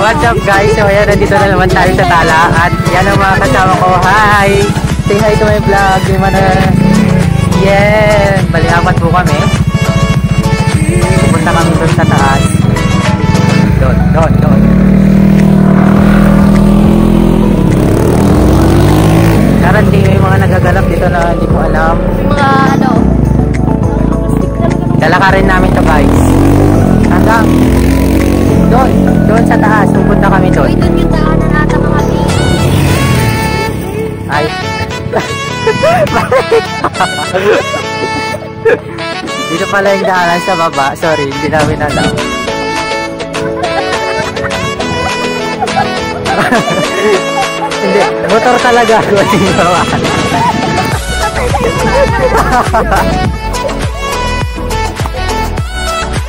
What's up guys? So ayan, nandito na naman tayo sa Tala. At yan ang mga kasama ko. Hi! Say hi to my vlog. Lima na. Yeah! Bali-apat po kami. Pupunta kami doon sa taas. Doon. Currently may mga nagaganap dito na hindi ko alam. Mga ano? Dalaka rin namin to guys. Hanggang doon sa taas. Pupunta kami doon. Uy, doon yung daanan ata mga Ay. Dito pala yung daanan sa baba. Sorry, hindi namin alam. Hindi, motor talaga ako.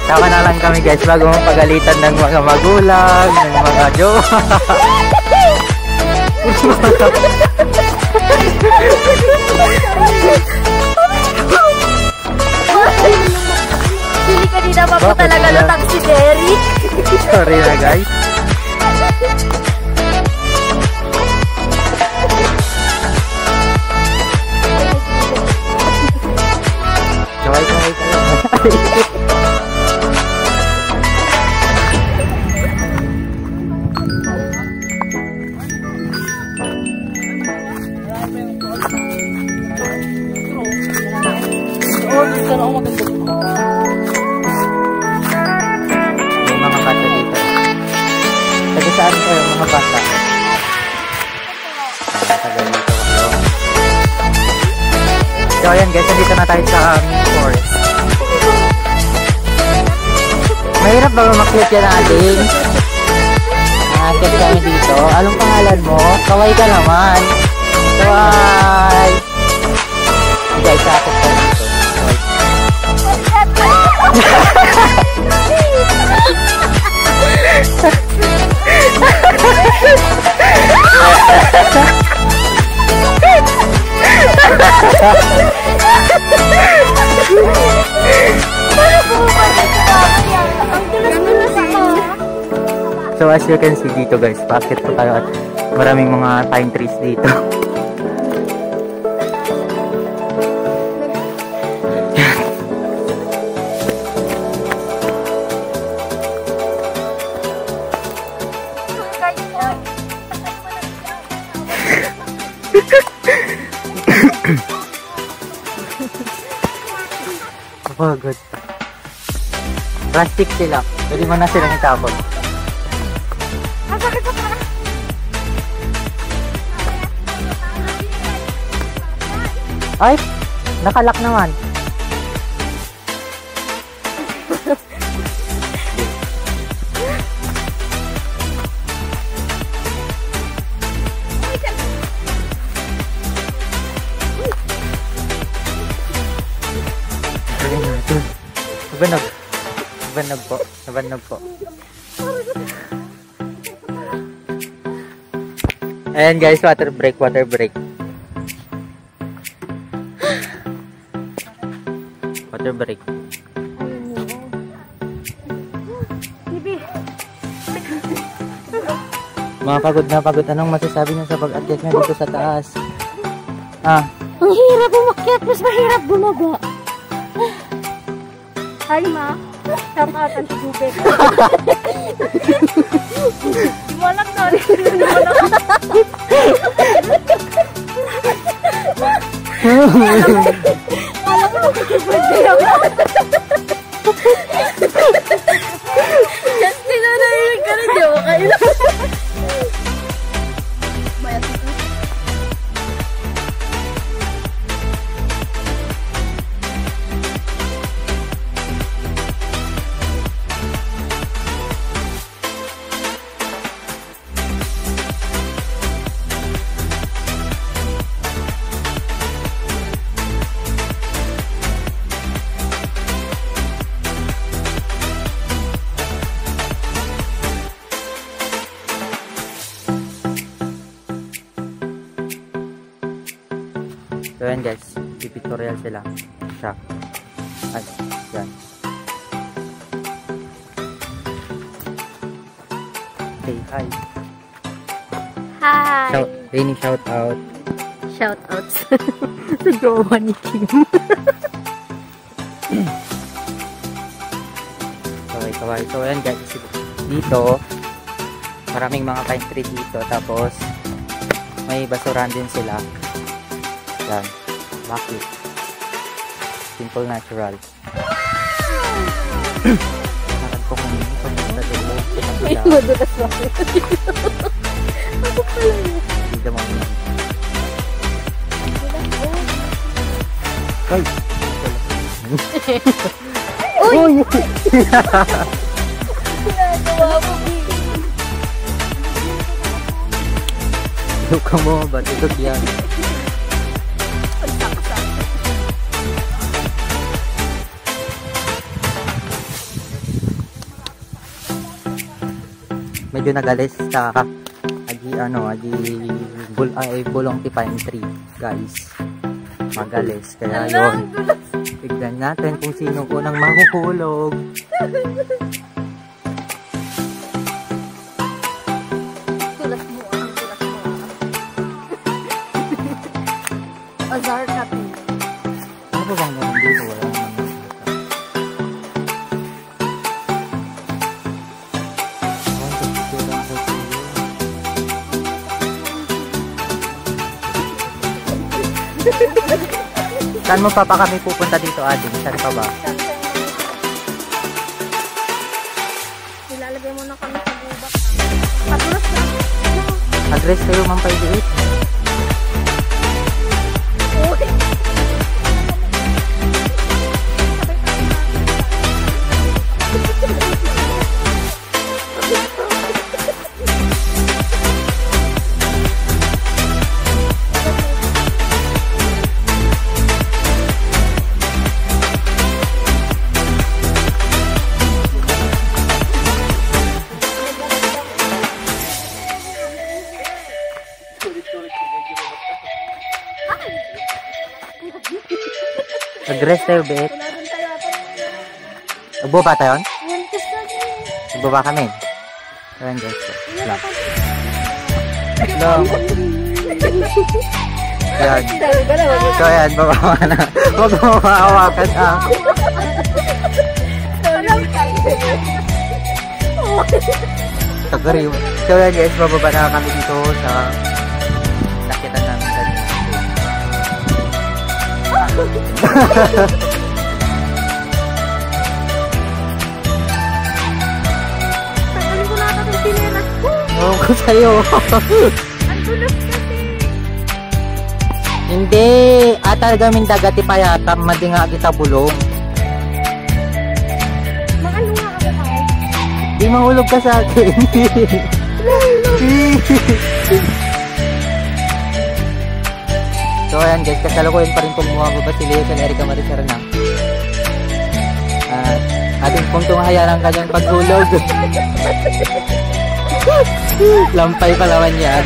Sama na lang kami guys bago mapagalitan ng mga magulang, ng mga jowa. Hindi kanina pa po talaga lutang si Derek. Sorry na guys. Kaway tayo. Yung mga bata dito. Taga saan ko yung mga bata? Taga dito kayo. So ayan guys, nandito na tayo sa forest. Mahirap ba umakyat yan natin? Nakakit kami dito. Anong pangalan mo? Kaway ka naman. Kaway! Guys, sakot ka dito. So as you can see dito guys, bakit po tayo at maraming mga pine trees dito. Oh god. Plastic sila. Pwede mo na silang itapon. Ay! Nakalak naman. Nabanog po. Ayan guys, water break. Water break mga pagod. Anong masasabi niyo sa pag-akyat niyo dito sa taas? Ang hirap umakyat, mas mahirap bumaba. Hi ma, tapatan si Jubek. Di mo alam na rin. Alam mo birthday ako. Just tinanayag ka rin, di mo kayo. So yan guys, pipictorial sila. Siya. At yan. say hi. Hi! Rainy shout out. Shoutouts sa jowa ni Kim. Kaway. So ayan guys, dito maraming mga pine tree dito, tapos may basuran din sila. Yan, bakit? Simple natural. Nakad ko kung pumunta dito. May madulas bakit. Ako pala yun. Hindi mo yun. Ay! Uy! Ginagawa mo, Kim. Luka mo, ba't ito yan? Medyo nagalis sa bulong ti pine tree, guys. Magalis, kaya yun. Tignan natin kung sino unang mahuhulog. Tulas mo. Azar ka, Kim. Ano ba bang ganun dito? Wala naman. Saan mo pa kami pupunta dito, Ading? Saan pa ba? Nilalagay mo na kami sa bubak. Patulas na. Address kayo, Ma'am Paidiit. Uy! Address tayo, Bet. Wala rin tayo ata. Nagbaba tayo? Yan, kasi Nagbaba kami. Ayan, guys. Lang. Ayan. So, ayan, baba na. Huwag mo maawakan na. Tagariw. So, ayan, guys. Bababa na kami dito sa nakitan namin sa Tanggalin ko na ata itong sinelas ko. Ewan ko sa'yo. Ang dulas kasi. Hindi. Talaga min dagati pa yata. Madi nga kita bulong. Makano nga ako ay. Di mahulog ka sa akin. So ayan guys, kasalukuyan pa rin pong bumababa si Leo sa Erica Mariserna. At ating pong tunghaya ng kanyang paghulog. Lampay pa naman yan.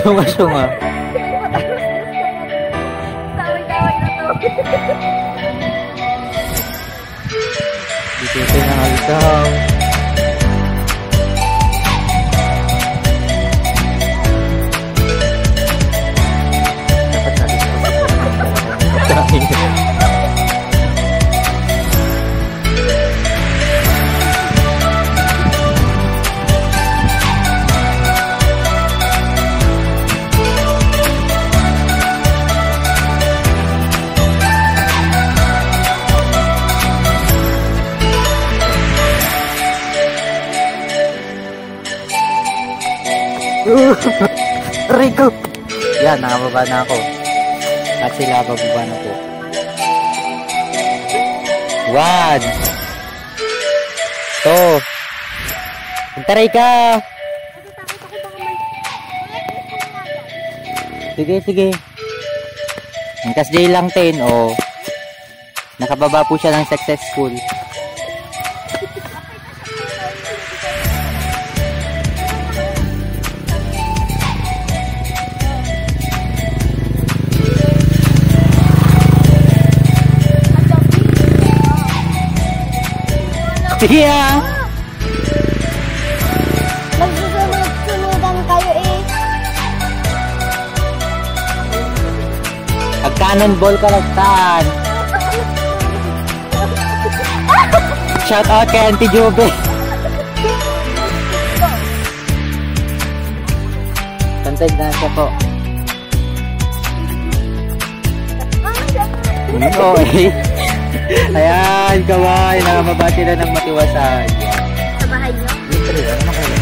Sunga-sunga. Taway-taway na to. Dito ito na halitaw. Dapat natin ito. Rico! Yan, nakababa na ako. At sila bababa na po. 1 2 Taray ka! Sige. Angkas day lang 10, oh. Nakababa po siya ng successful. Sige ah. Nagsusunod-sunudan kayo eh. Pag cannonball ka lagtan. Shout out kay Auntie Jube. Tantay na siya po. Oo eh. Ayan, kaway. Nakababati na ng matiwasan. Sa bahay niyo? Litre, ano kayo?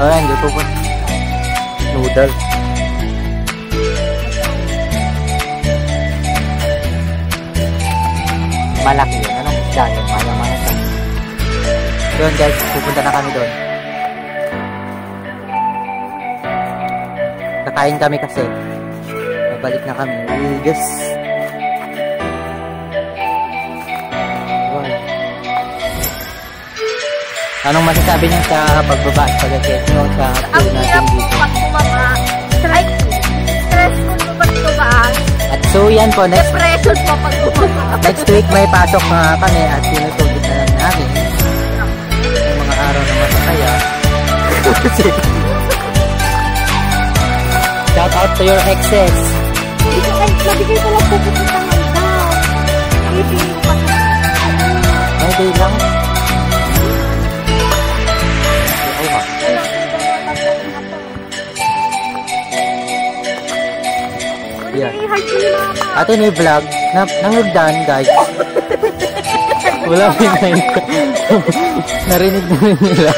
Ayan, dito po. Noodles. Malaki yun. Anong isda yun? Maya-maya sa. Yun guys, pupunta na kami doon. Kakain kami kasi. Balik na kami. Yes. Wow. Anong masasabi niyo sa pagbaba at pag-akit nyo sa Ang tour natin hirap po dito? pag bumaba. Stressful po pag bumaba. At so yan po, Depression po pag bumaba. next week may pasok na kami at sinusugit na lang namin yung mga araw na masasaya. Shout out to your exes. Mabigay ko lang po po sa mga. Ay, piling ko pa sa May day lang. Yeah. Ate ni vlog nangagdan guys. Wala rin narinig na rin nila.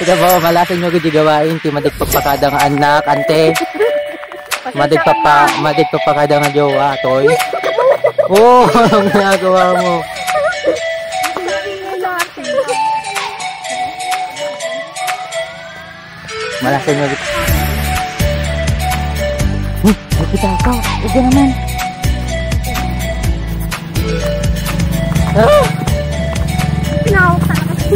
Ito ba malaking nyo gudi gawain ti madigpagpakada nga anak ante. Madigpagpakada nga jowa toy. Oh, anong ginagawa mo? Malaking nyo gudi. Kita ka, huwag naman. Ah! Pinahawak sa lakas.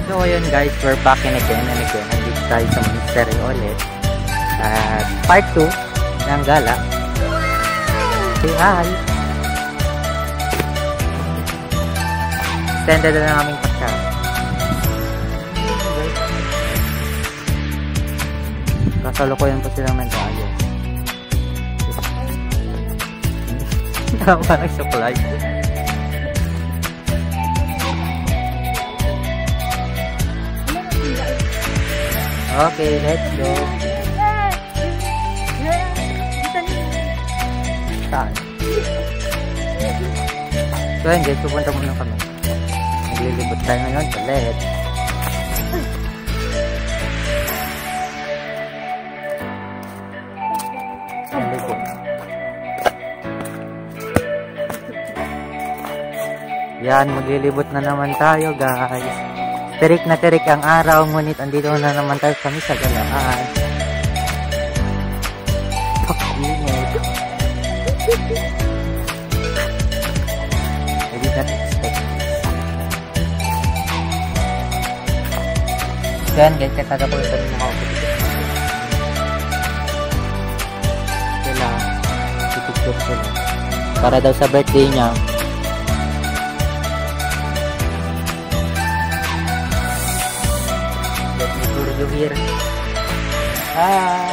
So ayun guys, we're back in again and again. Nandito tayo sa Monastery ulit. At part 2 ng gala. Say hi! Extended na naming pagka. Kasalukuyan pa silang nag-aayos. Tama nag-supply. Okay, let's go. Saan? So yun guys, pupunta muna kami. Naglilibot tayo ngayon sa LED. Yan, maglilibot na naman tayo guys. Tirik na tirik ang araw, ngunit andito na naman tayo kami sa galaan. Pag-init. I did not expect this. Yan guys, kakada ko ito ng mga kapatid. Sila, titiktok sila. Para daw sa birthday niya. Here. Hi.